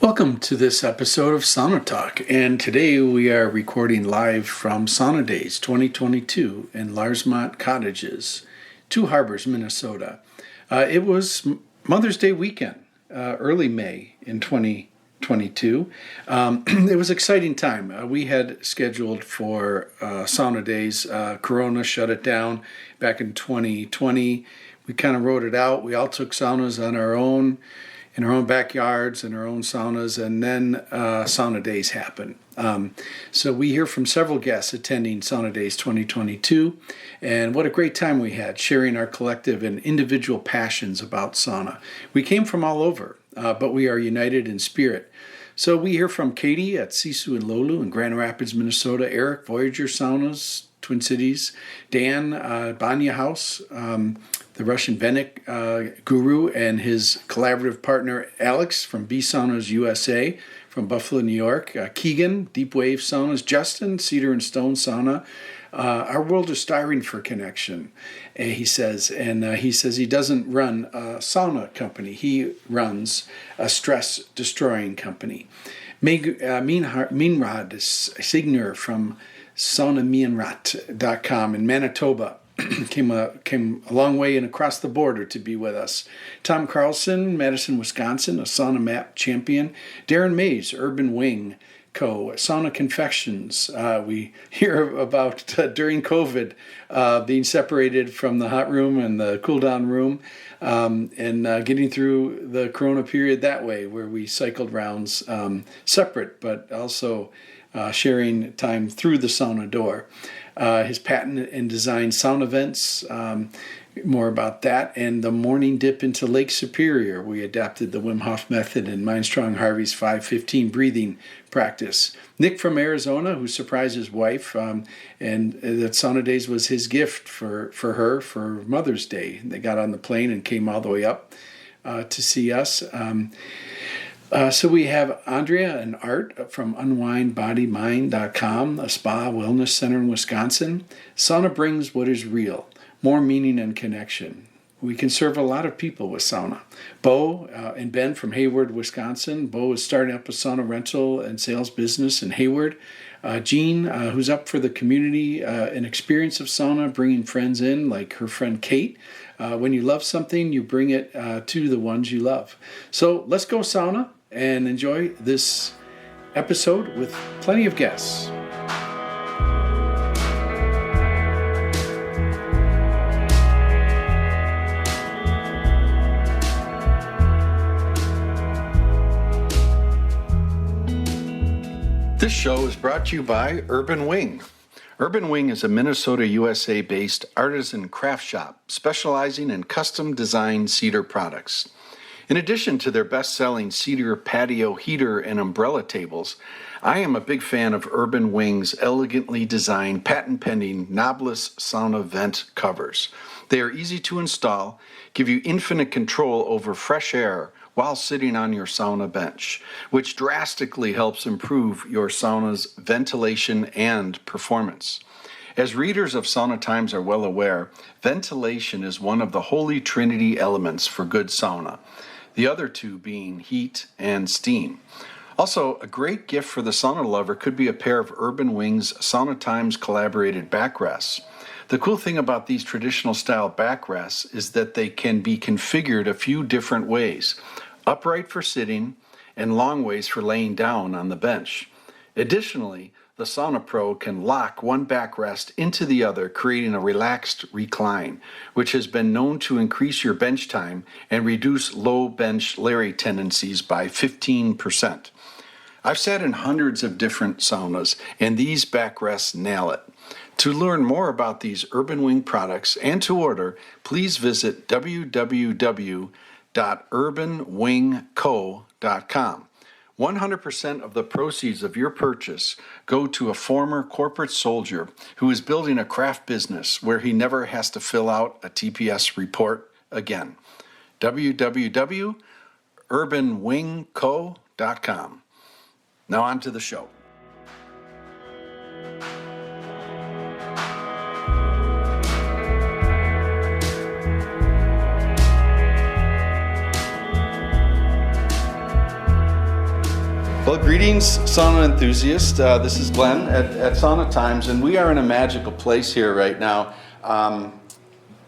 Welcome to this episode of Sauna Talk, and today we are recording live from Sauna Days 2022 in Larsmont Cottages, Two Harbors, Minnesota. It was Mother's Day weekend, early May in 2022. It was an exciting time. We had scheduled for Sauna Days. Corona shut it down back in 2020. We kind of wrote it out. We all took saunas on our own, in our own backyards, in our own saunas, and then Sauna Days happened. So we hear from several guests attending Sauna Days 2022, and what a great time we had sharing our collective and individual passions about sauna. We came from all over, but we are united in spirit. So we hear from Katie at Sisu and Lolu in Grand Rapids, Minnesota, Eric, Voyager Saunas, Twin Cities, Dan, Banya House, the Russian Venik guru, and his collaborative partner Alex from B Saunas USA from Buffalo, New York, Keegan, Deep Wave Saunas, Justin, Cedar and Stone Sauna. Our world is starving for connection, he says. And he says he doesn't run a sauna company. He runs a stress-destroying company. Minrad Signer from saunamienrat.com in Manitoba came a long way and across the border to be with us. Tom Carlson, Madison, Wisconsin, a sauna map champion. Darren Mays, Urban Wing Co., Sauna Confections. We hear about during COVID being separated from the hot room and the cool down room and getting through the Corona period that way, where we cycled rounds separate, but also sharing time through the sauna door. His patent and design sauna vents, more about that, and the morning dip into Lake Superior. We adapted the Wim Hof method and Mindstrong Harvey's 5:15 breathing practice. Nick from Arizona, who surprised his wife, and that Sauna Days was his gift for her for Mother's Day. They got on the plane and came all the way up to see us. So we have Andrea and Art from unwindbodymind.com, a spa wellness center in Wisconsin. Sauna brings what is real, more meaning and connection. We can serve a lot of people with sauna. Beau and Ben from Hayward, Wisconsin. Beau is starting up a sauna rental and sales business in Hayward. Jean, who's up for the community, an experience of sauna, bringing friends in, like her friend Kate. When you love something, you bring it to the ones you love. So let's go sauna and enjoy this episode with plenty of guests. This show is brought to you by Urban Wing. Urban Wing is a Minnesota, USA-based artisan craft shop specializing in custom-designed cedar products. In addition to their best-selling cedar patio heater and umbrella tables, I am a big fan of Urban Wing's elegantly designed, patent-pending knobless sauna vent covers. They are easy to install, give you infinite control over fresh air while sitting on your sauna bench, which drastically helps improve your sauna's ventilation and performance. As readers of Sauna Times are well aware, ventilation is one of the holy trinity elements for good sauna, the other two being heat and steam. Also, a great gift for the sauna lover could be a pair of Urban Wing's Sauna Times collaborated backrests. The cool thing about these traditional style backrests is that they can be configured a few different ways: upright for sitting and long ways for laying down on the bench. Additionally, the Sauna Pro can lock one backrest into the other, creating a relaxed recline, which has been known to increase your bench time and reduce low bench Larry tendencies by 15%. I've sat in hundreds of different saunas, and these backrests nail it. To learn more about these Urban Wing products and to order, please visit www.urbanwingco.com. 100% of the proceeds of your purchase go to a former corporate soldier who is building a craft business where he never has to fill out a TPS report again. www.urbanwingco.com. Now on to the show. Well, greetings, sauna enthusiasts. This is Glenn at Sauna Times, and we are in a magical place here right now.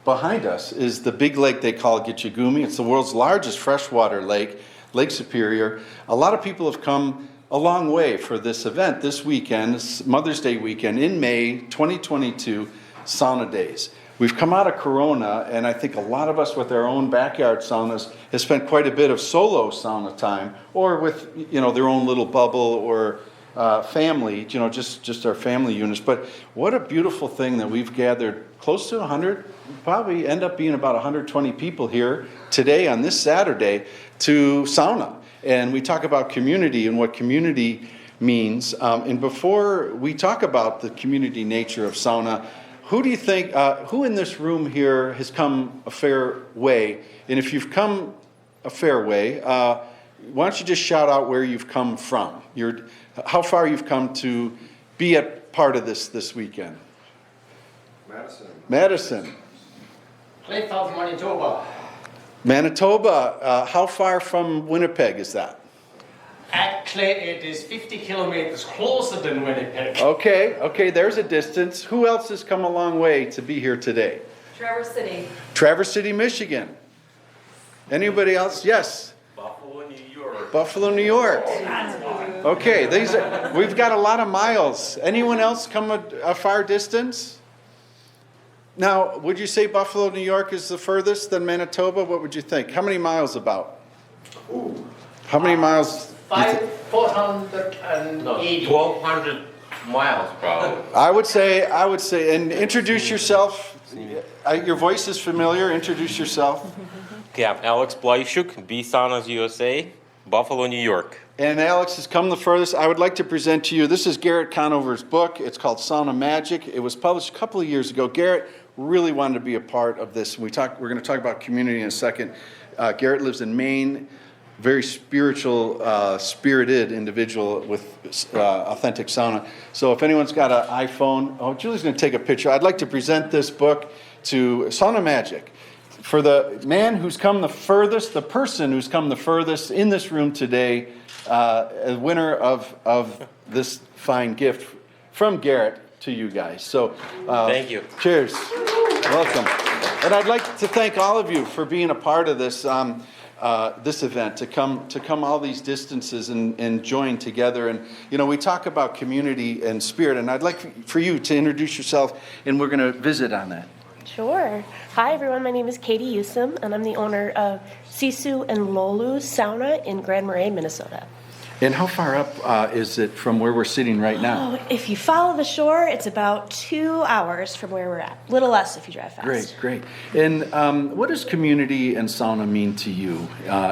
Behind us is the big lake they call Gitchagumi. It's the world's largest freshwater lake, Lake Superior. A lot of people have come a long way for this event this weekend, this Mother's Day weekend in May 2022, Sauna Days. We've come out of Corona, and I think a lot of us with our own backyard saunas have spent quite a bit of solo sauna time, or with their own little bubble or family, just our family units. But what a beautiful thing that we've gathered close to 100, probably end up being about 120 people here today on this Saturday to sauna. And we talk about community and what community means. And before we talk about the community nature of sauna, who do you think, who in this room here has come a fair way? And if you've come a fair way, why don't you just shout out where you've come from? How far you've come to be a part of this weekend? Madison. Clayton, Manitoba. Manitoba. How far from Winnipeg is that? Actually, it is 50 kilometers closer than Winnipeg. Okay, there's a distance. Who else has come a long way to be here today? Traverse City, Michigan. Anybody else? Yes. Buffalo, New York. Okay, we've got a lot of miles. Anyone else come a far distance? Now, would you say Buffalo, New York is the furthest than Manitoba? What would you think? How many miles about? How many miles? 480. 1,200 miles, probably. I would say, and introduce yourself. Your voice is familiar. Introduce yourself. Okay, I'm Alex Blyshuk, B Saunas USA, Buffalo, New York. And Alex has come the furthest. I would like to present to you, this is Garrett Conover's book. It's called Sauna Magic. It was published a couple of years ago. Garrett really wanted to be a part of this. We're going to talk about community in a second. Garrett lives in Maine. Very spiritual, spirited individual with authentic sauna. So if anyone's got an iPhone, Julie's going to take a picture. I'd like to present this book to Sauna Magic. For the man who's come the furthest, the person who's come the furthest in this room today, a winner of this fine gift from Garrett to you guys. So thank you. Cheers. Welcome. And I'd like to thank all of you for being a part of this this event, to come all these distances and join together. And we talk about community and spirit, and I'd like for you to introduce yourself, and we're going to visit on that. Sure. Hi, everyone. My name is Katie Yusum, and I'm the owner of Sisu and Lolu Sauna in Grand Marais, Minnesota. And how far up is it from where we're sitting right now? If you follow the shore, it's about 2 hours from where we're at. A little less if you drive fast. Great. And what does community and sauna mean to you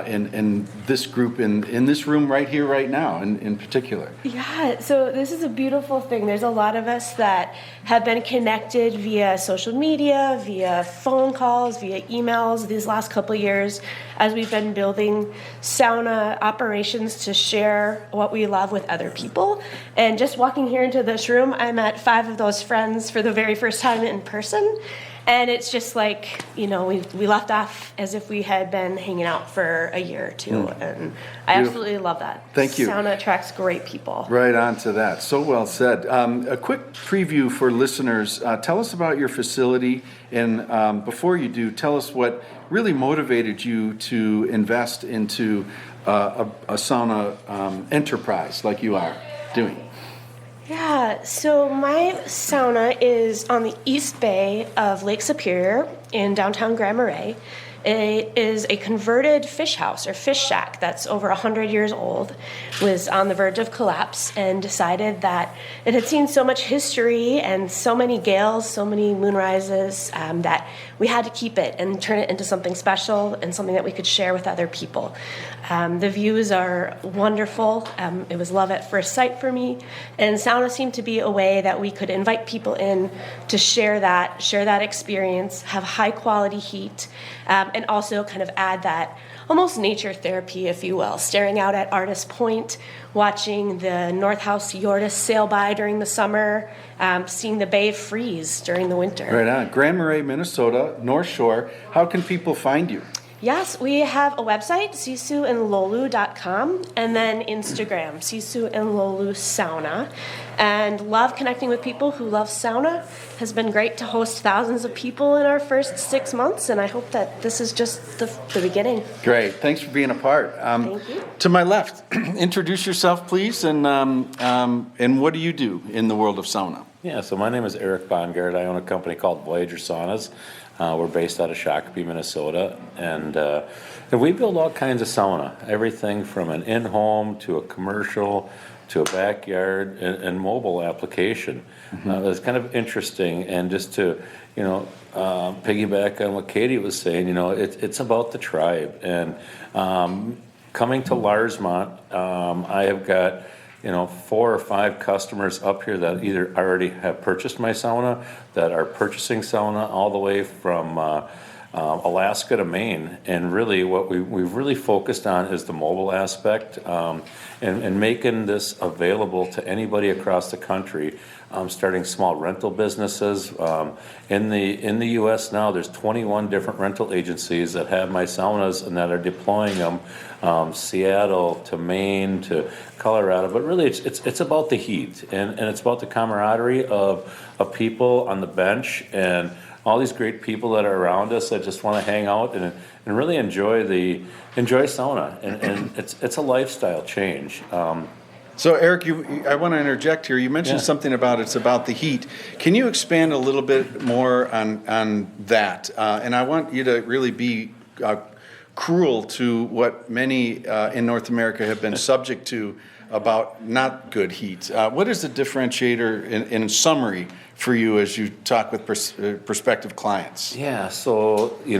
in this group, in this room right here, right now, in particular? Yeah, so this is a beautiful thing. There's a lot of us that have been connected via social media, via phone calls, via emails these last couple of years as we've been building sauna operations to share what we love with other people. And just walking here into this room, I met 5 of those friends for the very first time in person. And it's just like, we left off as if we had been hanging out for a year or two. And I absolutely love that. Thank you. Sauna attracts great people. Right on to that. So well said. A quick preview for listeners. Tell us about your facility. And before you do, tell us what really motivated you to invest into a sauna enterprise like you are doing. Yeah, so my sauna is on the east bay of Lake Superior in downtown Grand Marais. It is a converted fish house or fish shack that's over 100 years old, was on the verge of collapse, and decided that it had seen so much history and so many gales, so many moonrises, that we had to keep it and turn it into something special and something that we could share with other people. The views are wonderful. It was love at first sight for me, and sauna seemed to be a way that we could invite people in to share that experience, have high quality heat, and also kind of add that almost nature therapy, if you will, staring out at Artist Point, watching the North House Yortis sail by during the summer, seeing the bay freeze during the winter. Right on. Grand Marais, Minnesota, North Shore. How can people find you? Yes, we have a website, sisuandlolu.com, and then Instagram, Sisu and Lolu Sauna. And love connecting with people who love sauna. Has been great to host thousands of people in our first 6 months, and I hope that this is just the beginning. Great. Thanks for being a part. Thank you. To my left, introduce yourself, please, and what do you do in the world of sauna? Yeah, so my name is Eric Bongard. I own a company called Voyager Saunas. We're based out of Shakopee, Minnesota, and we build all kinds of sauna, everything from an in-home to a commercial to a backyard and mobile application. It's kind of interesting, and just to, piggyback on what Katie was saying, it's about the tribe. And coming to Larsmont, I have got 4 or 5 customers up here that either already have purchased my sauna, that are purchasing sauna all the way from Alaska to Maine. And really what we've really focused on is the mobile aspect, and making this available to anybody across the country, starting small rental businesses. In the U.S. now, there's 21 different rental agencies that have my saunas and that are deploying them, Seattle to Maine to Colorado. But really, it's about the heat, and it's about the camaraderie of people on the bench and all these great people that are around us that just want to hang out and really enjoy sauna, and it's a lifestyle change. So, Eric, I want to interject here. You mentioned something about it's about the heat. Can you expand a little bit more on that? And I want you to really be cruel to what many in North America have been subject to about not good heat. What is the differentiator in summary for you as you talk with prospective clients? Yeah, so you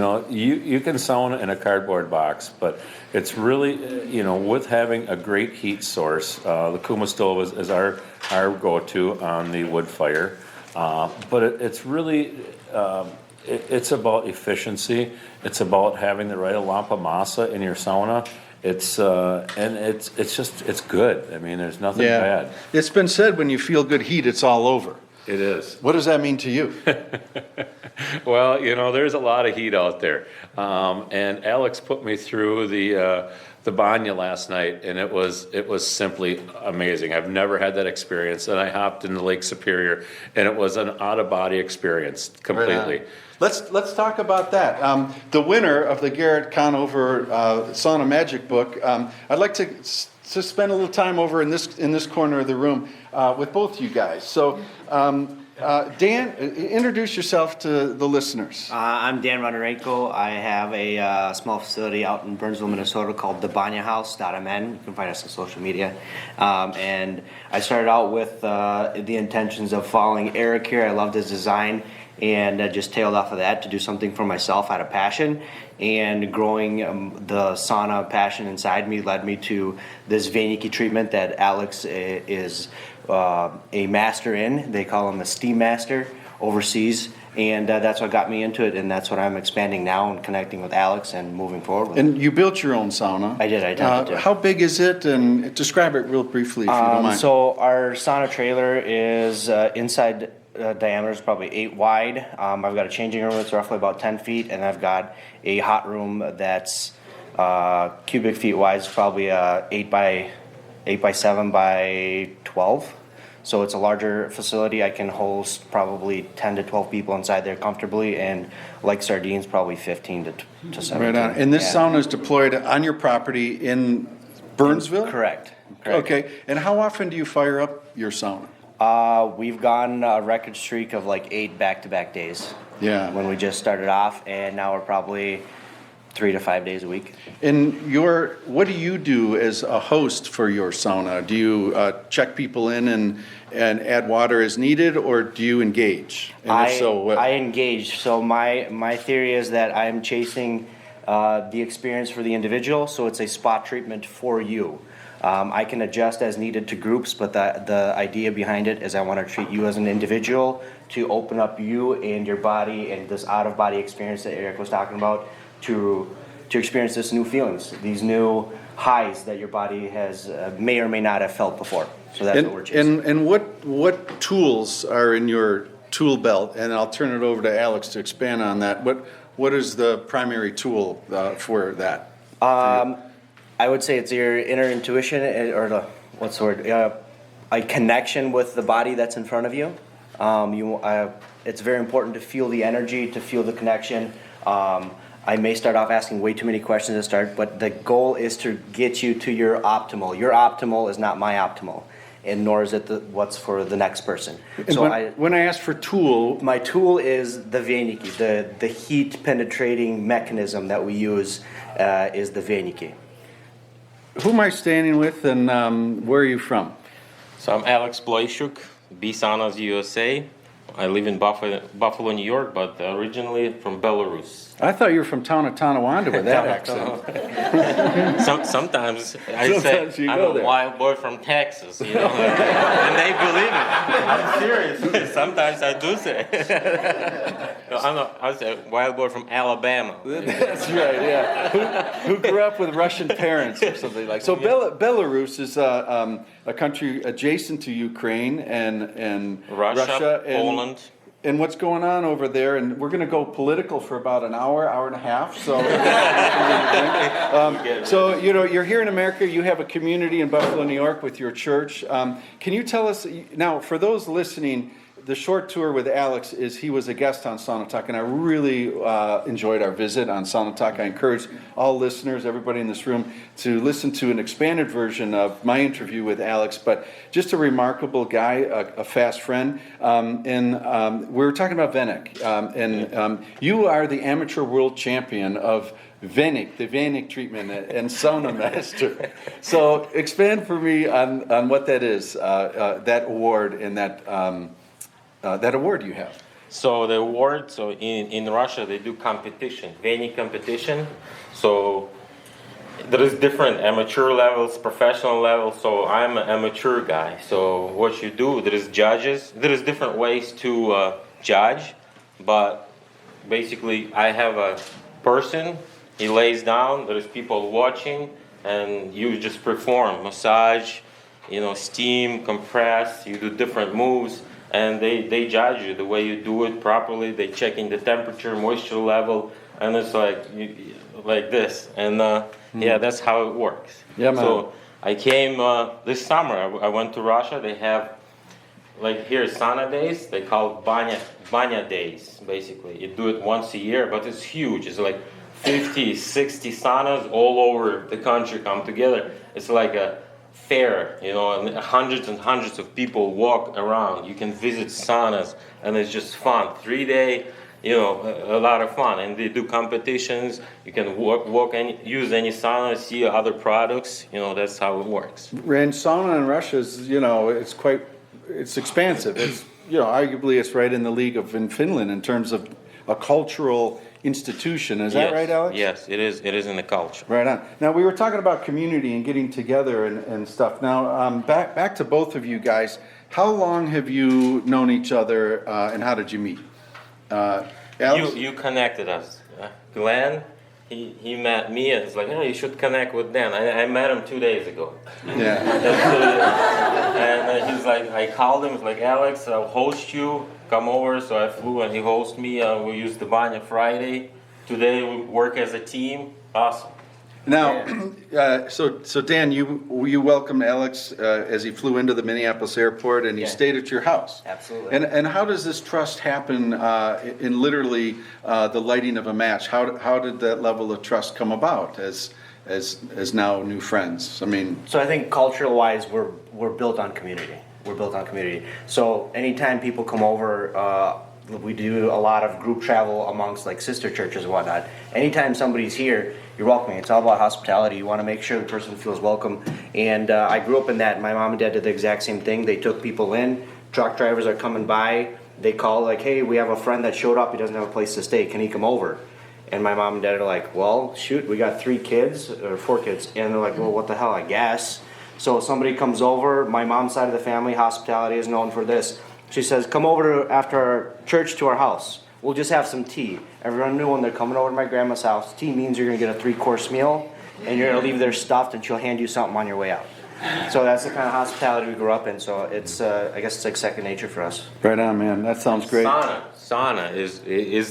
can sauna in a cardboard box, but it's really with having a great heat source. The Kuma stove is our go-to on the wood fire, but it's really it's about efficiency. It's about having the right lampa masa in your sauna. It's good. I mean, there's nothing bad. It's been said when you feel good heat, it's all over. It is. What does that mean to you? Well, there's a lot of heat out there, and Alex put me through the Banya last night, and it was simply amazing. I've never had that experience, and I hopped into Lake Superior, and it was an out-of-body experience completely. Right. Let's talk about that. The winner of the Garrett Conover Sauna Magic book. I'd like to spend a little time over in this corner of the room with both you guys. So, Dan, introduce yourself to the listeners. I'm Dan Runarenko. I have a small facility out in Burnsville, Minnesota called the Banya House.mn. You can find us on social media. And I started out with the intentions of following Eric here. I loved his design, and just tailed off of that to do something for myself out of passion. And growing the sauna passion inside me led me to this Vainiki treatment that Alex is a master in. They call him a steam master overseas, and that's what got me into it, and that's what I'm expanding now and connecting with Alex and moving forward with. And you built your own sauna. I did. I attempted to. How big is it? And describe it real briefly, if you don't mind. So our sauna trailer is inside diameter is probably 8 wide. I've got a changing room that's roughly about 10 feet, and I've got a hot room that's cubic feet wide. It's probably 8 by 7 by 12. So it's a larger facility. I can host probably 10 to 12 people inside there comfortably, and like sardines, probably 15 to 17. Right on. And this sauna is deployed on your property in Burnsville? Correct. Okay. And how often do you fire up your sauna? We've gone a record streak of like 8 back-to-back days. Yeah. When we just started off, and now we're probably 3 to 5 days a week. And what do you do as a host for your sauna? Do you check people in and add water as needed, or do you engage? And if so, what? I engage. So my theory is that I'm chasing the experience for the individual, so it's a spot treatment for you. I can adjust as needed to groups, but the idea behind it is I want to treat you as an individual, to open up you and your body and this out-of-body experience that Eric was talking about, to experience this new feelings, these new highs that your body has may or may not have felt before. So that's what we're chasing. And what tools are in your tool belt? And I'll turn it over to Alex to expand on that. what is the primary tool for that? I would say it's your inner intuition, or what's the word? A connection with the body that's in front of you. It's very important to feel the energy, to feel the connection. I may start off asking way too many questions to start, but the goal is to get you to your optimal. Your optimal is not my optimal, and nor is it what's for the next person. And So when I ask for tool, my tool is the veniki, the heat penetrating mechanism that we use is the veniki. who am I standing with, and where are you from? So I'm Alex Blyshuk, B Saunas USA. I live in Buffalo, New York, but originally from Belarus. I thought you were from town of Tonawanda with that accent. Sometimes I Sometimes say you I'm go a there. wild boy from Texas, you know, and they believe it. I'm serious. Sometimes I do say. No, I say wild boy from Alabama. That's right, yeah. Who grew up with Russian parents or something like. So Belarus is a country adjacent to Ukraine and Russia, and, Poland. And what's going on over there? And we're going to go political for about an hour and a half. So, so you know, you're here in America. You have a community in Buffalo, New York, with your church. Can you tell us now, for those listening? The short tour with Alex is he was a guest on Sauna Talk, and I really enjoyed our visit on Sauna Talk. I encourage all listeners, everybody in this room, to listen to an expanded version of my interview with Alex. But just a remarkable guy, a fast friend. And we were talking about Venik. You are the amateur world champion of Venik, the Venik treatment and sauna master. So expand for me on what that is, that award and that award you have. So the award, so in Russia they do competition, Venik competition. So there is different amateur levels, professional levels. So I'm an amateur guy. So what you do, there is judges. There is different ways to judge, but basically I have a person. He lays down. There is people watching, and you just perform massage, you know, steam, compress. You do different moves. And they judge you the way you do it properly. They checking the temperature, moisture level, and it's like this. And yeah, that's how it works. Yeah, man. So I came this summer. I went to Russia. They have like here Sauna Days. They call it Banya Days. Basically, you do it once a year, but it's huge. It's like 50, 60 saunas all over the country come together. It's like a fair, you know, and hundreds of people walk around. You can visit saunas, and it's just fun. 3-day, you know, a lot of fun. And they do competitions. You can use any sauna, see other products. You know, that's how it works. And sauna in Russia is, you know, it's expansive. It's, you know, arguably it's right in the league of in Finland in terms of a cultural institution. Is that right, Alex? Yes, it is. It is in the culture. Right on. Now, we were talking about community and getting together and stuff. Now, back to both of you guys. How long have you known each other, and how did you meet? Alex? You connected us. Glenn, he met me, and he's like, oh, you should connect with Dan. I met him 2 days ago. Yeah. And he's like, I called him. He's like, Alex, I'll host you. Come over. So I flew, and he hosted me. We used the Banya Friday. Today we work as a team. Awesome. Now, so Dan, you welcomed Alex as he flew into the Minneapolis airport, and he stayed at your house. Absolutely. And how does this trust happen in literally the lighting of a match? How did that level of trust come about as now new friends? I mean, So I think cultural-wise, we're built on community. We're built on community. So anytime people come over, we do a lot of group travel amongst like sister churches and whatnot. Anytime somebody's here, you're welcoming. It's all about hospitality. You want to make sure the person feels welcome. And I grew up in that. My mom and dad did the exact same thing. They took people in. Truck drivers are coming by. They call like, hey, we have a friend that showed up. He doesn't have a place to stay. Can he come over? And my mom and dad are like, well, shoot, we got 4 kids. And they're like, well, what the hell, I guess. So somebody comes over. My mom's side of the family, hospitality is known for this. She says, come over after our church to our house. We'll just have some tea. Everyone knew when they're coming over to my grandma's house, tea means you're going to get a 3-course meal, and you're going to leave there stuffed, and she'll hand you something on your way out. So that's the kind of hospitality we grew up in. So it's, I guess it's like second nature for us. right on, man. That sounds great. sauna is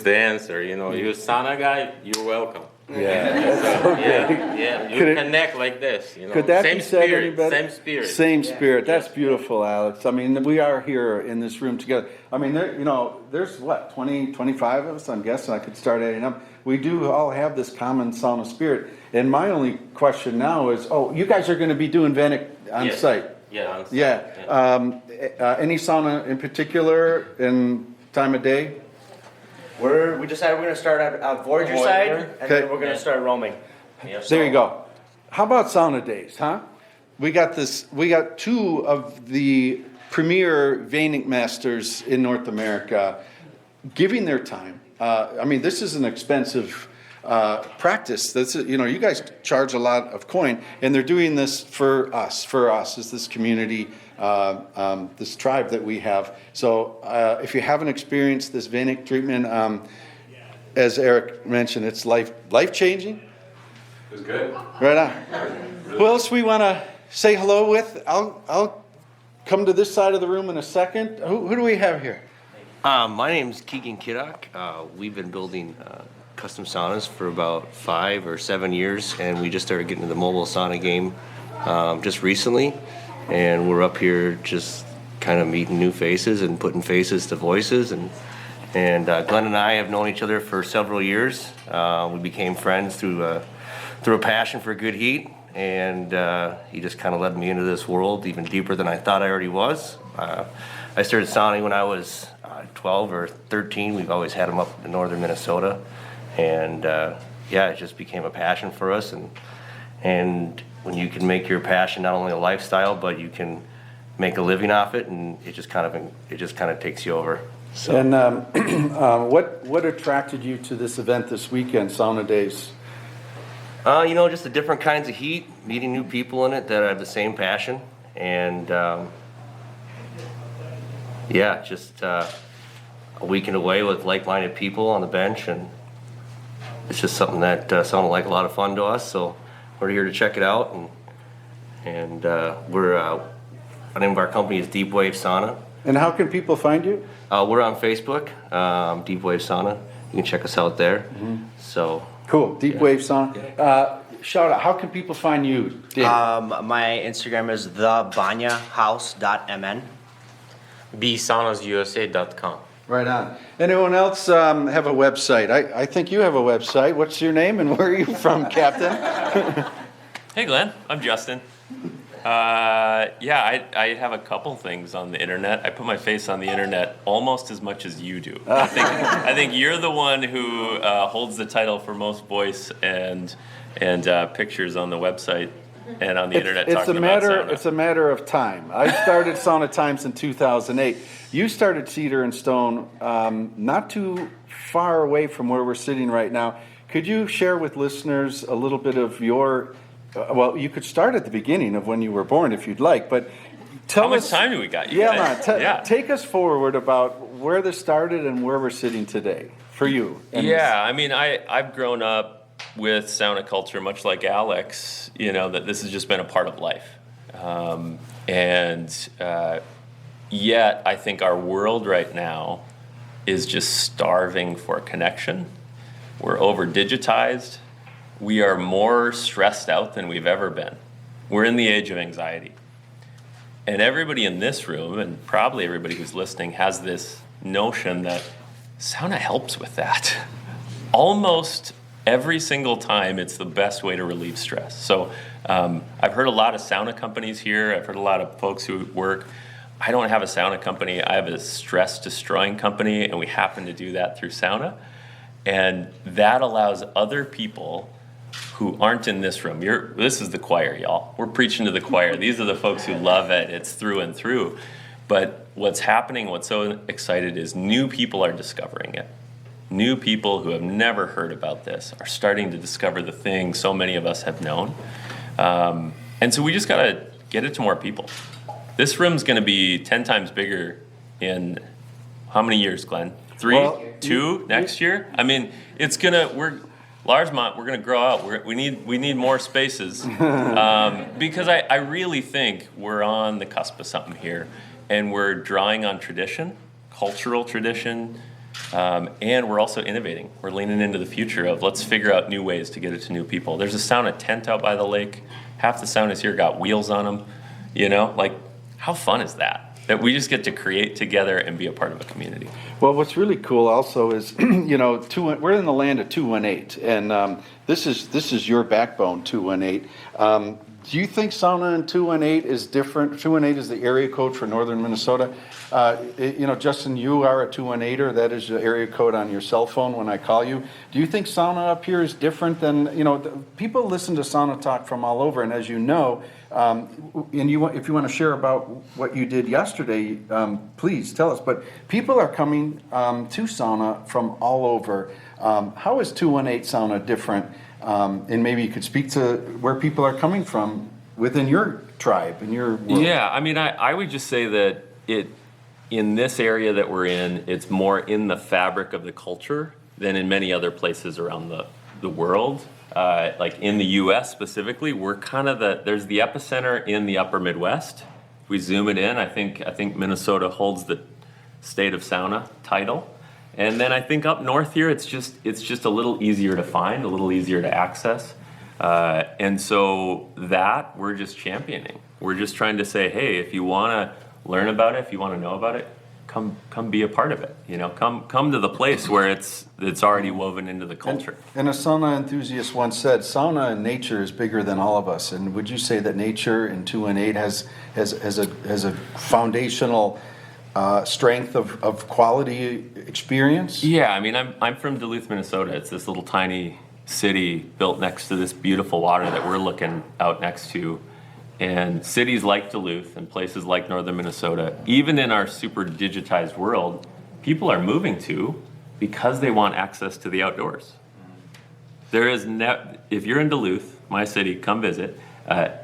the answer. You know, you're a sauna guy, you're welcome. Yeah. Okay. Yeah, you Could it- connect like this. You know, Could that same be said spirit, any better? Same spirit. Same spirit. That's beautiful, Alex. I mean, we are here in this room together. I mean, there, you know, there's what, 20, 25 of us, I'm guessing. I could start adding up. We do all have this common sauna spirit. And my only question now is, you guys are going to be doing Vanic on Yes. site. Yeah, on site. Yeah. Any sauna in particular in time of day? We decided we're gonna start on Voyager Voyager. side, and Okay. then we're gonna start roaming. Yeah, There you go. How about Sauna Days, huh? We got two of the premier Vanic masters in North America giving their time. I mean, this is an expensive practice. You guys charge a lot of coin, and they're doing this for us as this community, this tribe that we have. So if you haven't experienced this Vanic treatment, as Eric mentioned, it's life-changing. It was good. Right on. Who else we want to say hello with? I'll come to this side of the room in a second. Who do we have here? My name's Keegan Kittock. We've been building custom saunas for about 5 or 7 years, and we just started getting into the mobile sauna game just recently. And we're up here just kind of meeting new faces and putting faces to voices. And Glenn and I have known each other for several years. We became friends through a passion for good heat, and he just kind of led me into this world even deeper than I thought I already was. I started sauning when I was 12 or 13. We've always had them up in northern Minnesota, and it just became a passion for us. And when you can make your passion not only a lifestyle, but you can make a living off it, and it just kind of takes you over. So. And what attracted you to this event this weekend, Sauna Days? Just the different kinds of heat, meeting new people in it that have the same passion, and just a weekend away with like-minded people on the bench, and it's just something that sounded like a lot of fun to us. So we're here to check it out, and the name of our company is Deep Wave Sauna. And how can people find you? We're on Facebook, Deep Wave Sauna. You can check us out there. Mm-hmm. So. Cool, Deep Wave Sauna. Shout out, how can people find you, Dave? My Instagram is thebanyahouse.mn. bsaunasusa.com. Right on. Anyone else have a website? I think you have a website. What's your name and where are you from, Captain? Hey, Glenn. I'm Justin. I have a couple things on the internet. I put my face on the internet almost as much as you do. I think you're the one who holds the title for most voice and pictures on the website and on the internet. It's talking about sauna. It's a matter of time. I started Sauna Times in 2008. You started Cedar and Stone not too far away from where we're sitting right now. Could you share with listeners a little bit of your... you could start at the beginning of when you were born if you'd like, but tell us... How much time do we got? Take us forward about where this started and where we're sitting today for you. I've grown up with sauna culture, much like Alex, that this has just been a part of life. Yet I think our world right now is just starving for connection. We're over-digitized. We are more stressed out than we've ever been. We're in the age of anxiety. And everybody in this room, and probably everybody who's listening, has this notion that sauna helps with that. Almost every single time, it's the best way to relieve stress. So I've heard a lot of sauna companies here. I've heard a lot of folks who work. I don't have a sauna company. I have a stress-destroying company, and we happen to do that through sauna. And that allows other people who aren't in this room. This is the choir, y'all. We're preaching to the choir. These are the folks who love it. It's through and through. But what's happening, what's so excited is new people are discovering it. New people who have never heard about this are starting to discover the thing so many of us have known. And so we just got to get it to more people. This room's going to be 10 times bigger in how many years, Glenn? 2 next year? I mean, Larsmont, we're going to grow out. We need more spaces because I really think we're on the cusp of something here, and we're drawing on tradition, cultural tradition, And we're also innovating. We're leaning into the future of let's figure out new ways to get it to new people. There's a sauna tent out by the lake. Half the saunas here got wheels on them. You know, like, how fun is that? That we just get to create together and be a part of a community. Well, what's really cool also is, you know, we're in the land of 218, and this is your backbone, 218. Do you think sauna in 218 is different? 218 is the area code for northern Minnesota. You know, Justin, you are a 218er. That is the area code on your cell phone when I call you. Do you think sauna up here is different than, you know, people listen to Sauna Talk from all over, and as you know, and if you want to share about what you did yesterday, please tell us. But people are coming to sauna from all over. How is 218 sauna different? And maybe you could speak to where people are coming from within your tribe, in your world. Yeah, I mean, I would just say that in this area that we're in, it's more in the fabric of the culture than in many other places around the world. Like in the U.S. specifically, we're kind of there's the epicenter in the upper Midwest. If we zoom it in, I think Minnesota holds the state of sauna title. And then I think up north here, it's just a little easier to find, a little easier to access. And so that we're just championing. We're just trying to say, hey, if you want to learn about it, if you want to know about it, come be a part of it. You know, come to the place where it's already woven into the culture. And a sauna enthusiast once said, sauna and nature is bigger than all of us. And would you say that nature in 218 has a foundational strength of quality experience? Yeah, I mean, I'm from Duluth, Minnesota. It's this little tiny city built next to this beautiful water that we're looking out next to. And cities like Duluth and places like northern Minnesota, even in our super digitized world, people are moving to because they want access to the outdoors. There is if you're in Duluth, my city, come visit.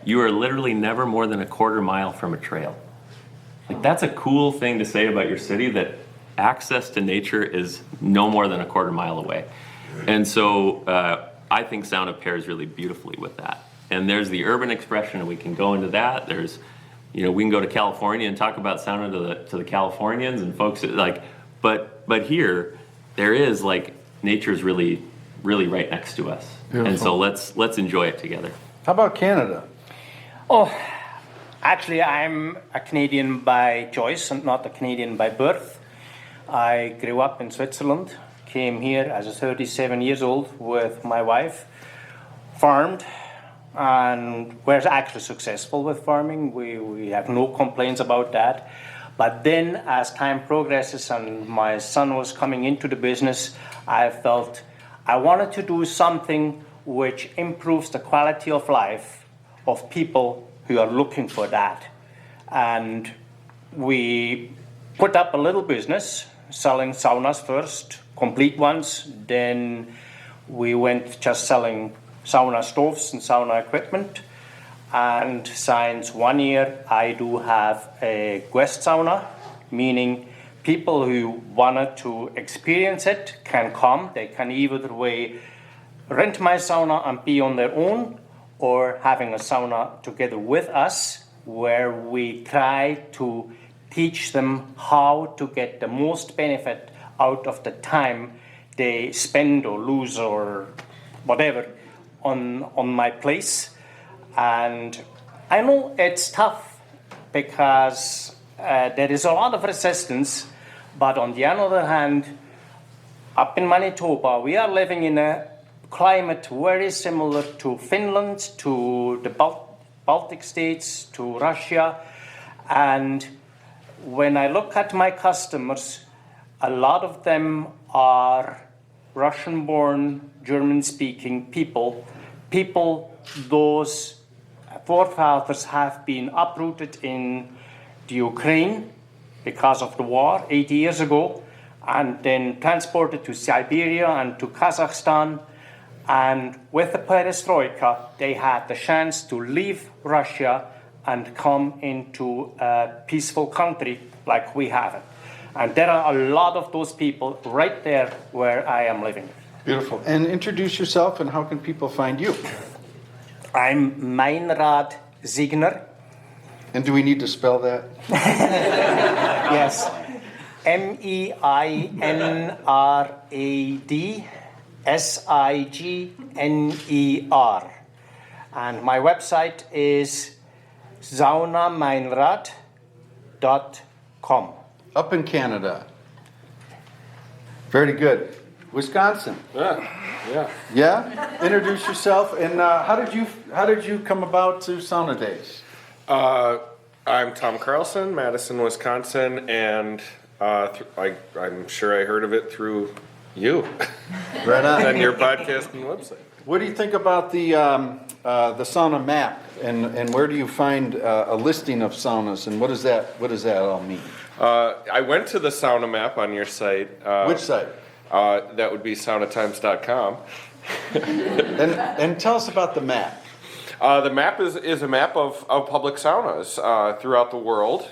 You are literally never more than a quarter mile from a trail. Like, that's a cool thing to say about your city, that access to nature is no more than a quarter mile away. And so I think sauna pairs really beautifully with that. And there's the urban expression, and we can go into that. There's, you know, we can go to California and talk about sauna to the Californians and folks like, but here there is, like, nature's really right next to us. Beautiful. And so let's enjoy it together. How about Canada? Oh, actually, I'm a Canadian by choice and not a Canadian by birth. I grew up in Switzerland, came here as a 37 years old with my wife, farmed, and we're actually successful with farming. We have no complaints about that. But then as time progresses and my son was coming into the business, I felt I wanted to do something which improves the quality of life of people who are looking for that. And we put up a little business selling saunas first, complete ones. Then we went just selling sauna stoves and sauna equipment. And since 1 year, I do have a guest sauna, meaning people who wanted to experience it can come. They can either way rent my sauna and be on their own, or having a sauna together with us, where we try to teach them how to get the most benefit out of the time they spend or lose or whatever on my place. And I know it's tough because there is a lot of resistance, but on the other hand, up in Manitoba, we are living in a climate very similar to Finland, to the Baltic states, to Russia. And when I look at my customers, a lot of them are Russian-born, German-speaking people, those forefathers have been uprooted in the Ukraine because of the war 80 years ago, and then transported to Siberia and to Kazakhstan. And with the perestroika, they had the chance to leave Russia and come into a peaceful country like we have it. And there are a lot of those people right there where I am living. Beautiful. And introduce yourself, and how can people find you? I'm Meinrad Ziegner. And do we need to spell that? Yes. MEINRADSIGNER. And my website is saunameinrad.com. Up in Canada. Very good. Wisconsin. Yeah. Yeah? Introduce yourself, and how did you come about to Sauna Days? I'm Tom Carlson, Madison, Wisconsin, and I'm sure I heard of it through you. Right on. And your podcast and website. What do you think about the sauna map, and where do you find a listing of saunas, and what does that all mean? I went to the sauna map on your site. Which site? That would be saunatimes.com. And tell us about the map. The map is a map of public saunas throughout the world,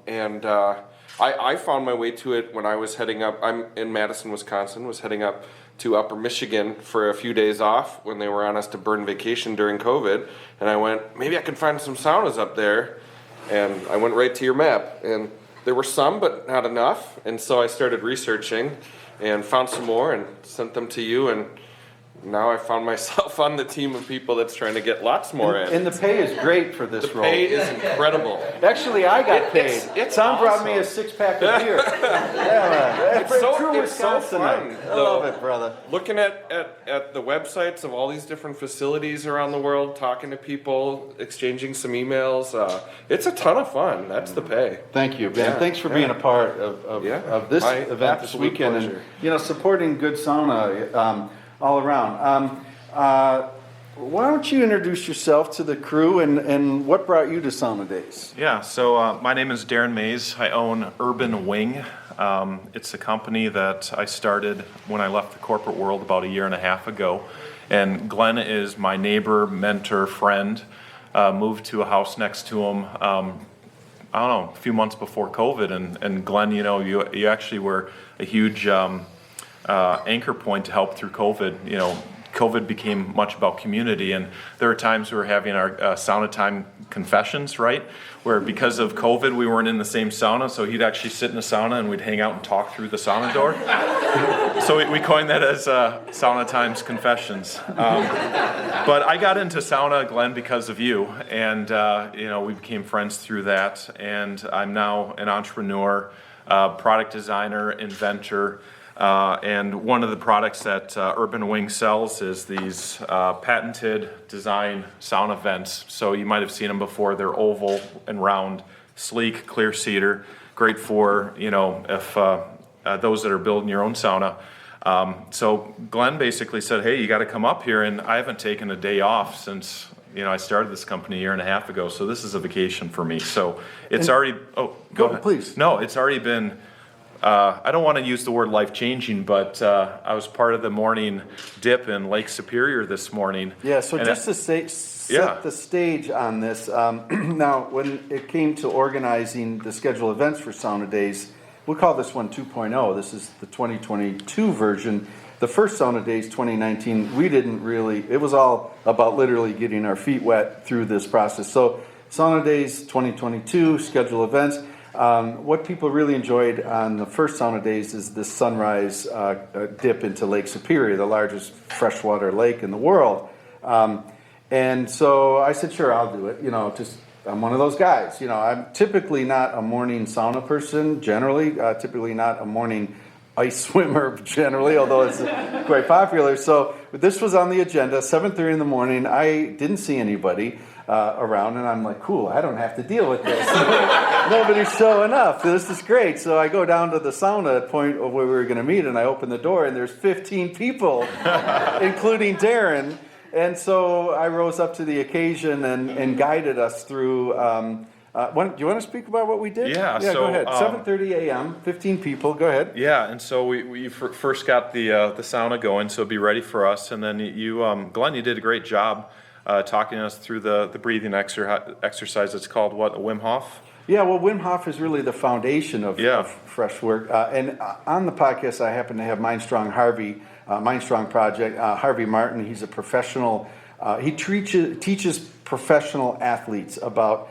and I found my way to it when I was heading up. I'm in Madison, Wisconsin, was heading up to Upper Michigan for a few days off when they were on us to burn vacation during COVID, and I went, maybe I can find some saunas up there, and I went right to your map, and there were some, but not enough, and so I started researching and found some more and sent them to you, and now I found myself on the team of people that's trying to get lots more in. And the pay is great for this role. Pay is incredible. Actually, I got paid. It's Tom brought me a awesome. 6-pack of beer. Yeah, It's so- true it's so Wisconsinite. fun, I love it, brother. Looking at the websites of all these different facilities around the world, talking to people, exchanging some emails, it's a ton of fun. That's the pay. Thank you, Ben. Yeah, Thanks for being a part of this My event this absolute weekend, pleasure. and supporting good sauna all around. Why don't you introduce yourself to the crew and what brought you to Sauna Days? Yeah, so my name is Darren Mays. I own Urban Wing. It's a company that I started when I left the corporate world about 1.5 years ago. And Glenn is my neighbor, mentor, friend. Moved to a house next to him, I don't know, a few months before COVID. And Glenn, you actually were a huge anchor point to help through COVID. COVID became much about community, and there were times we were having our sauna time confessions, right? Where because of COVID, we weren't in the same sauna, so he'd actually sit in the sauna and we'd hang out and talk through the sauna door. So we coined that as Sauna Times Confessions. But I got into sauna, Glenn, because of you, and we became friends through that. And I'm now an entrepreneur, product designer, inventor. And one of the products that Urban Wing sells is these patented design sauna vents. So you might have seen them before. They're oval and round, sleek, clear cedar. Great for, if those that are building your own sauna. So Glenn basically said, hey, you got to come up here. And I haven't taken a day off since, I started this company 1.5 years ago. So this is a vacation for me. So it's already, go ahead. Please. No, it's already been... I don't want to use the word life-changing, but I was part of the morning dip in Lake Superior this morning. Yeah, so And just to set the stage on this, now when it came to organizing the scheduled events for Sauna Days, we'll call this one 2.0. This is the 2022 version. The first Sauna Days 2019, it was all about literally getting our feet wet through this process. So Sauna Days 2022, scheduled events. What people really enjoyed on the first Sauna Days is the sunrise dip into Lake Superior, the largest freshwater lake in the world. And so I said, sure, I'll do it. I'm one of those guys. I'm typically not a morning sauna person, generally. Typically not a morning ice swimmer, generally, although it's quite popular. So this was on the agenda, 7:30 in the morning. I didn't see anybody around, and I'm like, cool, I don't have to deal with this. Nobody's showing up. This is great. So I go down to the sauna point of where we were going to meet, and I open the door, and there's 15 people, including Darren. And so I rose up to the occasion and guided us through. Do you want to speak about what we did? Yeah, so go ahead. 7:30 a.m., 15 people. Go ahead. Yeah, and so we first got the sauna going, so be ready for us. And then Glenn, you did a great job talking us through the breathing exercise. It's called what, a Wim Hof? Yeah, well, Wim Hof is really the foundation of fresh work. And on the podcast, I happen to have Mindstrong Project. Harvey Martin, he's a professional. He teaches professional athletes about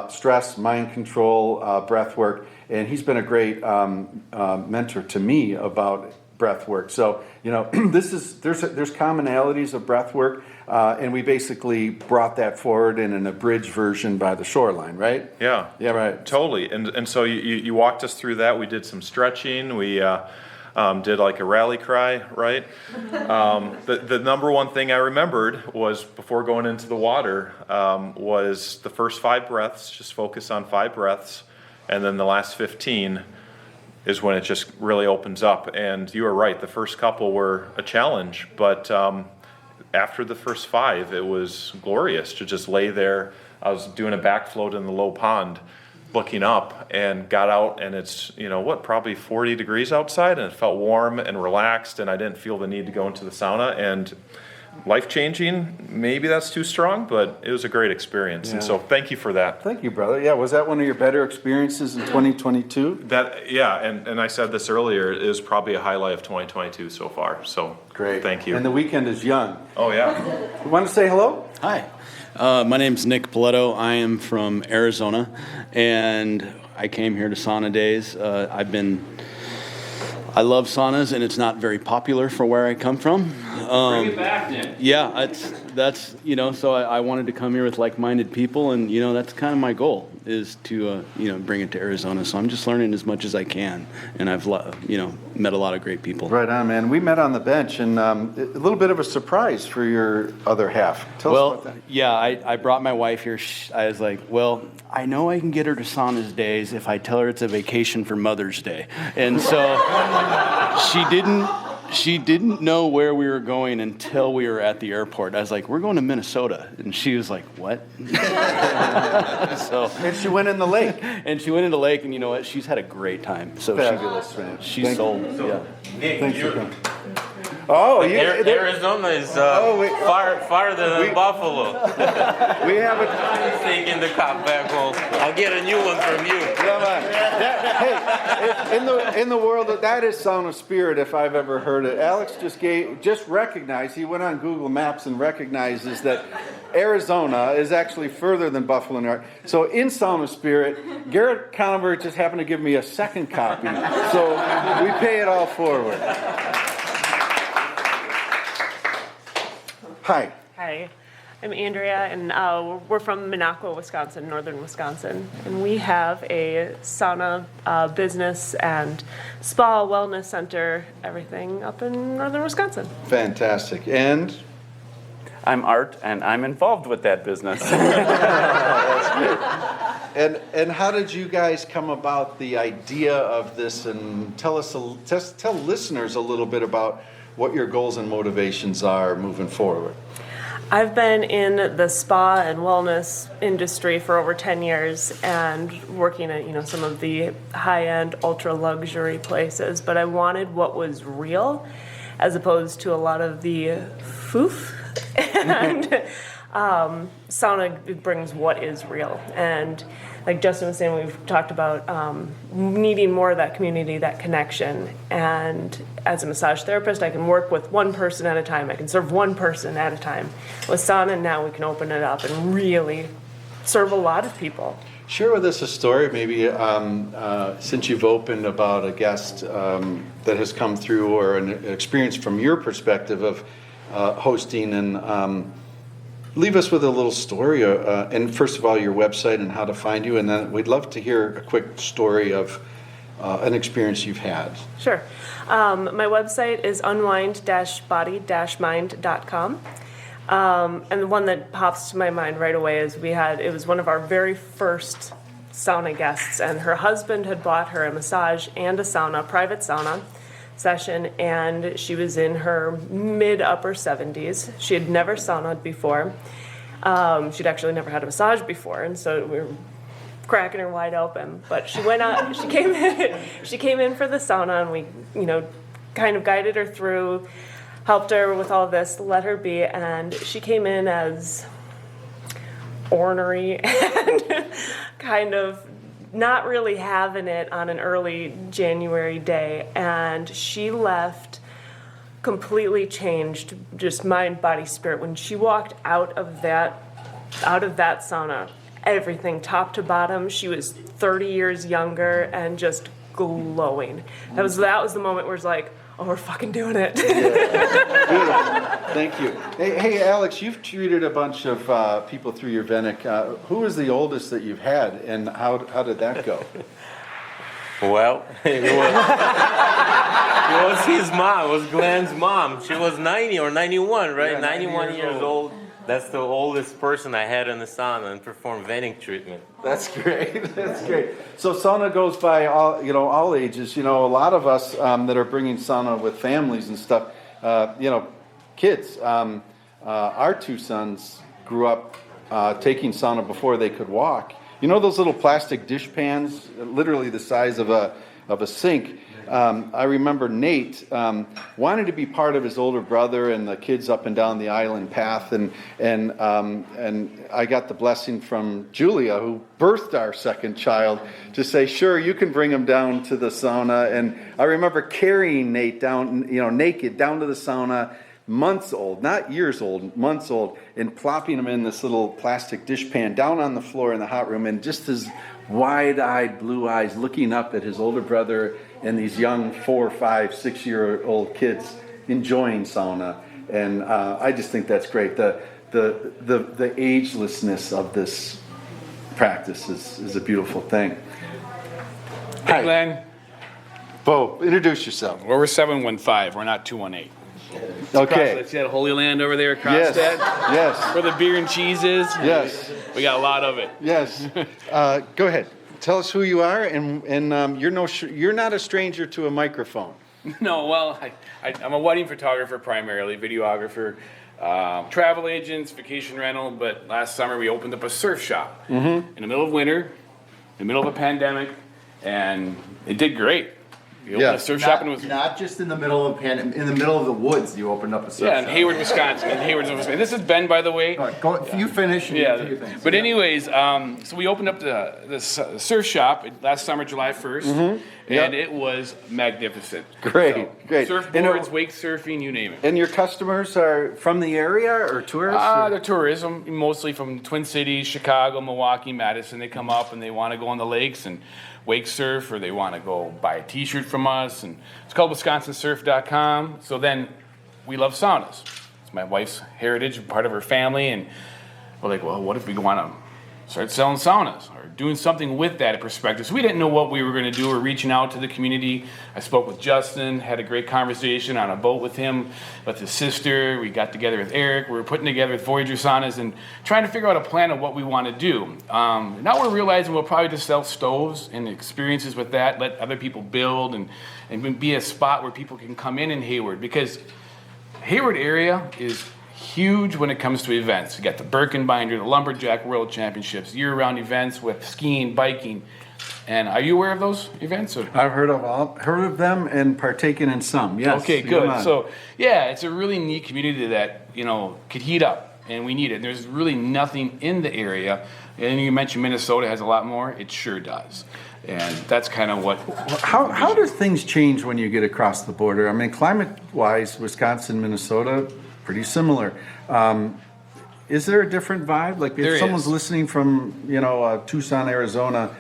stress, mind control, breath work, and he's been a great mentor to me about breath work. So, there's commonalities of breath work, and we basically brought that forward in an abridged version by the Shoreline, right? Yeah. Yeah, right. Totally. And so you walked us through that. We did some stretching. We did like a rally cry, right? The number one thing I remembered was before going into the water was the first 5 breaths, just focus on 5 breaths. And then the last 15 is when it just really opens up. And you were right, the first couple were a challenge, but after the first 5, it was glorious to just lay there. I was doing a back float in the low pond, looking up, and got out, and it's, probably 40 degrees outside, and it felt warm and relaxed, and I didn't feel the need to go into the sauna, and life-changing, maybe that's too strong, but it was a great experience, and so thank you for that. Thank you, brother. Yeah, was that one of your better experiences in 2022? And I said this earlier, it is probably a highlight of 2022 so far, so Great. Thank you. And the weekend is young. Oh, yeah. You want to say hello? Hi, my name's Nick Paletto. I am from Arizona, and I came here to Sauna Days. I love saunas, and it's not very popular for where I come from. Bring it back, Nick. Yeah, that's so I wanted to come here with like-minded people, and that's kind of my goal is to bring it to Arizona. So I'm just learning as much as I can, and I've met a lot of great people. Right on, man. We met on the bench, and a little bit of a surprise for your other half. Tell us about that. Yeah, I brought my wife here. I was like, well, I know I can get her to Sauna's Days if I tell her it's a vacation for Mother's Day, and so She didn't know where we were going until we were at the airport. I was like, we're going to Minnesota. And she was like, what? And she went in the lake. And she went in the lake, and you know what? She's had a great time. So Fabulous, man. She's sold. Yeah. Nick, Thanks for coming. Oh, Arizona is farther than Buffalo. We have a... I'm taking the cup back home. I'll get a new one from you. Hey, in the world, that is sauna spirit if I've ever heard it. Alex just recognized, he went on Google Maps and recognizes that Arizona is actually further than Buffalo, New York. So in sauna spirit, Garrett Conover just happened to give me a second copy. So we pay it all forward. Hi. Hi, I'm Andrea, and we're from Minocqua, Wisconsin, northern Wisconsin. And we have a sauna business and spa wellness center, everything up in northern Wisconsin. Fantastic. And? I'm Art, and I'm involved with that business. And how did you guys come about the idea of this? And tell listeners a little bit about what your goals and motivations are moving forward. I've been in the spa and wellness industry for over 10 years and working at some of the high-end ultra luxury places, but I wanted what was real as opposed to a lot of the foof. And sauna brings what is real. And like Justin was saying, we've talked about needing more of that community, that connection. And as a massage therapist, I can work with one person at a time. I can serve one person at a time. With sauna, now we can open it up and really serve a lot of people. Share with us a story, maybe, since you've opened, about a guest that has come through, or an experience from your perspective of hosting, and leave us with a little story, and first of all, your website and how to find you, and then we'd love to hear a quick story of an experience you've had. Sure. My website is unwind-body-mind.com. And the one that pops to my mind right away is it was one of our very first sauna guests, and her husband had bought her a massage and a sauna, private sauna session, and she was in her mid-upper 70s. She had never saunaed before. She'd actually never had a massage before, and so we were cracking her wide open. But she went out, she came in for the sauna, and we, kind of guided her through, helped her with all this, let her be, and she came in as ornery and kind of not really having it on an early January day, and she left completely changed, just mind, body, spirit. When she walked out of that sauna, everything, top to bottom. She was 30 years younger and just glowing. That was the moment where it's like, oh, we're fucking doing it. Thank you. Hey, Alex, you've treated a bunch of people through your Venic. Who is the oldest that you've had, and how did that go? Well, it was his mom. It was Glenn's mom. She was 90 or 91, right? Yeah, 91 years old. That's the oldest person I had in the sauna and performed venting treatment. That's great. That's great. So sauna goes by all ages. A lot of us that are bringing sauna with families and stuff. Kids. Our two sons grew up taking sauna before they could walk. You know those little plastic dish pans, literally the size of a sink. I remember Nate wanted to be part of his older brother and the kids up and down the island path, and I got the blessing from Julia, who birthed our second child, to say, sure, you can bring him down to the sauna. And I remember carrying Nate down, naked down to the sauna, months old, not years old, months old, and plopping him in this little plastic dish pan down on the floor in the hot room, and just his wide-eyed blue eyes looking up at his older brother and these young 4, 5, 6-year-old kids enjoying sauna. And I just think that's great. The agelessness of this practice is a beautiful thing. Hi, Glenn. Beau, introduce yourself. Well, we're 715. We're not 218. Okay. See that Holy Land over there across Yes. that? Yes. Where the beer and cheese is? Yes. We got a lot of it. Yes. Go ahead. Tell us who you are, and you're not a stranger to a microphone. No, well, I'm a wedding photographer primarily, videographer, travel agents, vacation rental, but last summer we opened up a surf shop in the middle of winter, in the middle of a pandemic, and it did great. We opened a surf shop and it was not just in the middle of in the middle of the woods. You opened up a surf shop. in Hayward, Wisconsin. This is Ben, by the way. All right, you finish. And Yeah, do your thing. but anyways, so we opened up the surf shop last summer, July 1st, and it was magnificent. Great. Surfboards, wake surfing, you name it. And your customers are from the area or tourists? The tourism, mostly from Twin Cities, Chicago, Milwaukee, Madison. They come up and they want to go on the lakes and wake surf, or they want to go buy a t-shirt from us, and it's called WisconsinSurf.com. So then we love saunas. It's my wife's heritage, part of her family, and we're like, well, what if we want to start selling saunas or doing something with that perspective? So we didn't know what we were going to do. We're reaching out to the community. I spoke with Justin, had a great conversation on a boat with him, with his sister. We got together with Eric. We were putting together with Voyager Saunas and trying to figure out a plan of what we want to do. Now we're realizing we'll probably just sell stoves and experiences with that, let other people build and be a spot where people can come in Hayward, because Hayward area is huge when it comes to events. You got the Birkenbinder, the Lumberjack World Championships, year-round events with skiing, biking. And are you aware of those events? Or? I've heard of them and partaken in some. Yes. Okay, good. So yeah, it's a really neat community that could heat up, and we need it. There's really nothing in the area. And you mentioned Minnesota has a lot more. It sure does. And that's kind of what. How do things change when you get across the border? I mean, climate-wise, Wisconsin, Minnesota, pretty similar. Is there a different vibe? Like if someone's listening from Tucson, Arizona,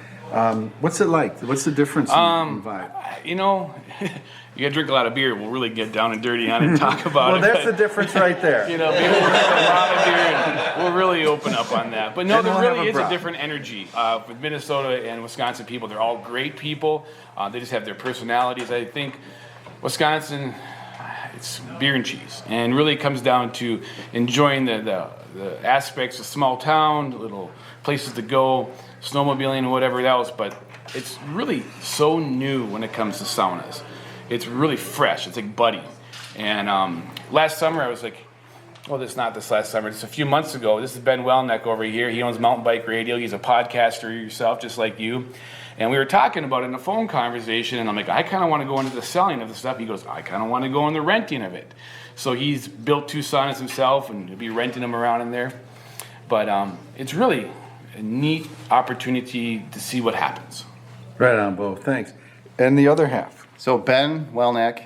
what's it like? What's the difference in vibe? You got to drink a lot of beer. We'll really get down and dirty on it and talk about well, that's the difference right there. People drink a lot of beer, and we'll really open up on that. But no, there really is a different energy with Minnesota and Wisconsin people. They're all great people. They just have their personalities. I think Wisconsin, it's beer and cheese, and really comes down to enjoying the aspects of small town, little places to go, snowmobiling and whatever else. But it's really so new when it comes to saunas. It's really fresh. It's like budding. And last summer I was like, this last summer. Just a few months ago. This is Ben Welnick over here. He owns Mountain Bike Radio. He's a podcaster yourself, just like you. And we were talking about it in a phone conversation, and I'm like, I kind of want to go into the selling of the stuff. He goes, I kind of want to go in the renting of it. So he's built 2 saunas himself, and he'll be renting them around in there. But it's really a neat opportunity to see what happens. Right on, Beau. Thanks. And the other half. So Ben Welnick,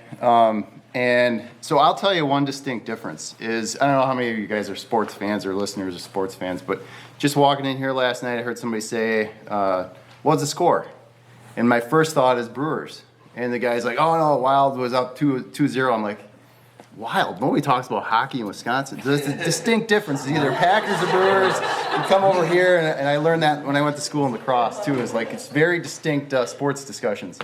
and so I'll tell you one distinct difference is, I don't know how many of you guys are sports fans or listeners of sports fans, but just walking in here last night, I heard somebody say, what's the score? And my first thought is Brewers. And the guy's like, oh no, Wild was up 2-0. I'm like, Wild? Nobody talks about hockey in Wisconsin. There's a distinct difference. It's either Packers or Brewers. You come over here, and I learned that when I went to school in lacrosse too. It's very distinct sports discussions.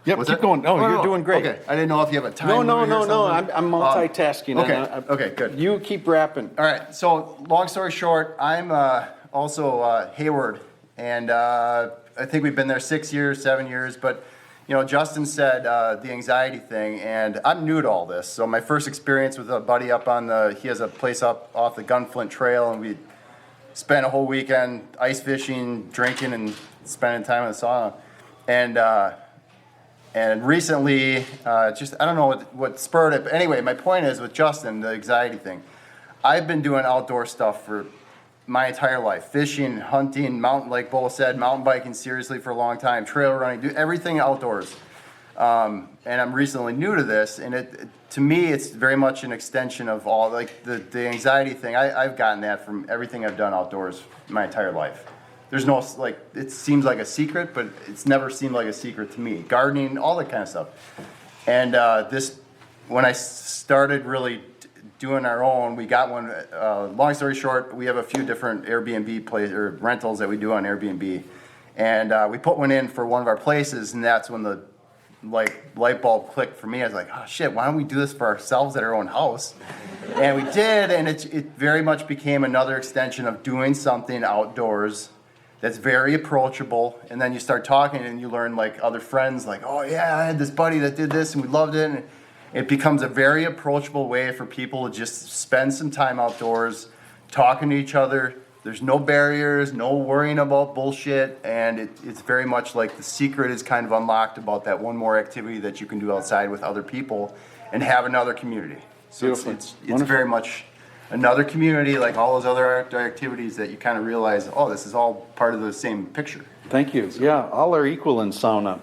Yep, keep going. Oh, you're doing great. Okay, I didn't know if you have a time. No. limit or something. I'm multitasking. Okay, good. You keep rapping. All right, so long story short, I'm also Hayward, and I think we've been there 6 years, 7 years, but Justin said the anxiety thing, and I'm new to all this. So my first experience with a buddy he has a place up off the Gunflint Trail, and we spent a whole weekend ice fishing, drinking, and spending time in the sauna. And recently, I don't know what spurred it, but anyway, my point is with Justin, the anxiety thing. I've been doing outdoor stuff for my entire life. Fishing, hunting, like Beau said, mountain biking seriously for a long time, trail running, do everything outdoors. And I'm recently new to this, and to me, it's very much an extension of all, like the anxiety thing. I've gotten that from everything I've done outdoors my entire life. There's no, it seems like a secret, but it's never seemed like a secret to me. Gardening, all that kind of stuff. And when I started really doing our own, we got one, long story short, we have a few different Airbnb rentals that we do on Airbnb. And we put one in for one of our places, and that's when the light bulb clicked for me. I was like, oh shit, why don't we do this for ourselves at our own house? And we did, and it very much became another extension of doing something outdoors that's very approachable. And then you start talking and you learn other friends, oh yeah, I had this buddy that did this and we loved it. And it becomes a very approachable way for people to just spend some time outdoors, talking to each other. There's no barriers, no worrying about bullshit, and it's very much like the secret is kind of unlocked about that one more activity that you can do outside with other people and have another community. So it's very much another community, like all those other activities that you kind of realize, oh, this is all part of the same picture. Thank you. Yeah, all are equal in sauna.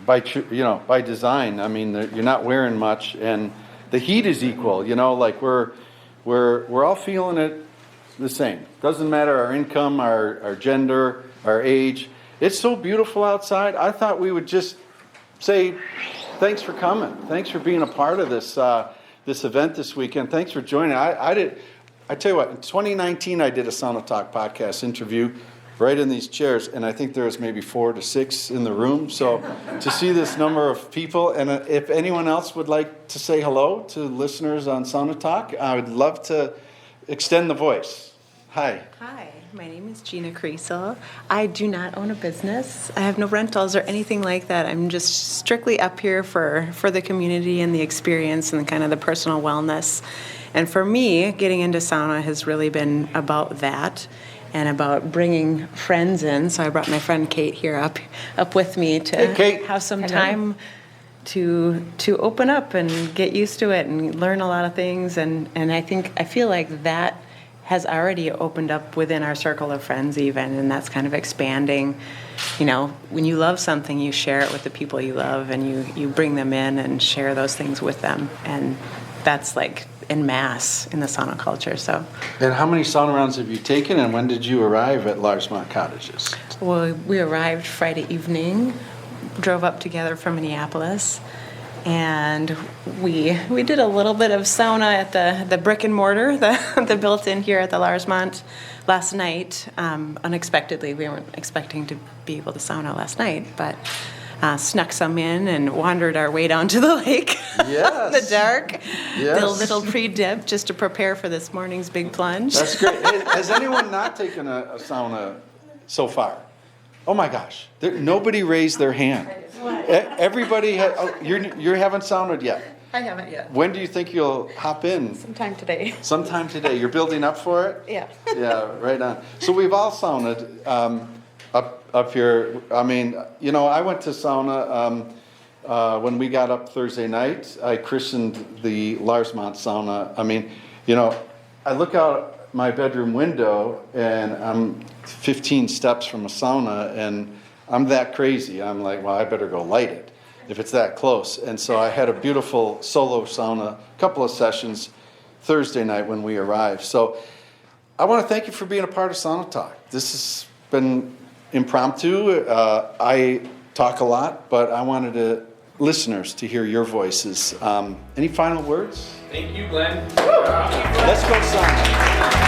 By design. I mean, you're not wearing much, and the heat is equal. We're all feeling it the same. Doesn't matter our income, our gender, our age. It's so beautiful outside. I thought we would just say thanks for coming. Thanks for being a part of this event this weekend. Thanks for joining. I tell you what, in 2019 I did a Sauna Talk podcast interview right in these chairs, and I think there was maybe 4 to 6 in the room. So to see this number of people, and if anyone else would like to say hello to listeners on Sauna Talk, I would love to extend the voice. Hi. Hi, my name is Gina Creasel. I do not own a business. I have no rentals or anything like that. I'm just strictly up here for the community and the experience and kind of the personal wellness. And for me, getting into sauna has really been about that and about bringing friends in. So I brought my friend Kate here up with me to have some time to open up and get used to it and learn a lot of things. And I feel like that has already opened up within our circle of friends even, and that's kind of expanding. When you love something, you share it with the people you love, and you bring them in and share those things with them. And that's en masse in the sauna culture. So. And how many sauna rounds have you taken, and when did you arrive at Larsmont Cottages? Well, we arrived Friday evening, drove up together from Minneapolis, and we did a little bit of sauna at the brick and mortar, the built-in here at the Larsmont last night. Unexpectedly, we weren't expecting to be able to sauna last night, but snuck some in and wandered our way down to the lake in the dark. Yes. Did a little pre-dip just to prepare for this morning's big plunge. That's great. Has anyone not taken a sauna so far? Oh my gosh, nobody raised their hand. Everybody, you haven't sauned yet. I haven't yet. When do you think you'll hop in? Sometime today. Sometime today. You're building up for it? Yeah. Yeah, right on. So we've all sauned up here. I mean, I went to sauna when we got up Thursday night. I christened the Larsmont sauna. I mean, I look out my bedroom window and I'm 15 steps from a sauna, and I'm that crazy. I'm like, well, I better go light it if it's that close. And so I had a beautiful solo sauna, couple of sessions Thursday night when we arrived. So I want to thank you for being a part of Sauna Talk. This has been impromptu. I talk a lot, but I wanted listeners to hear your voices. Any final words? Thank you, Glenn. Let's go sauna.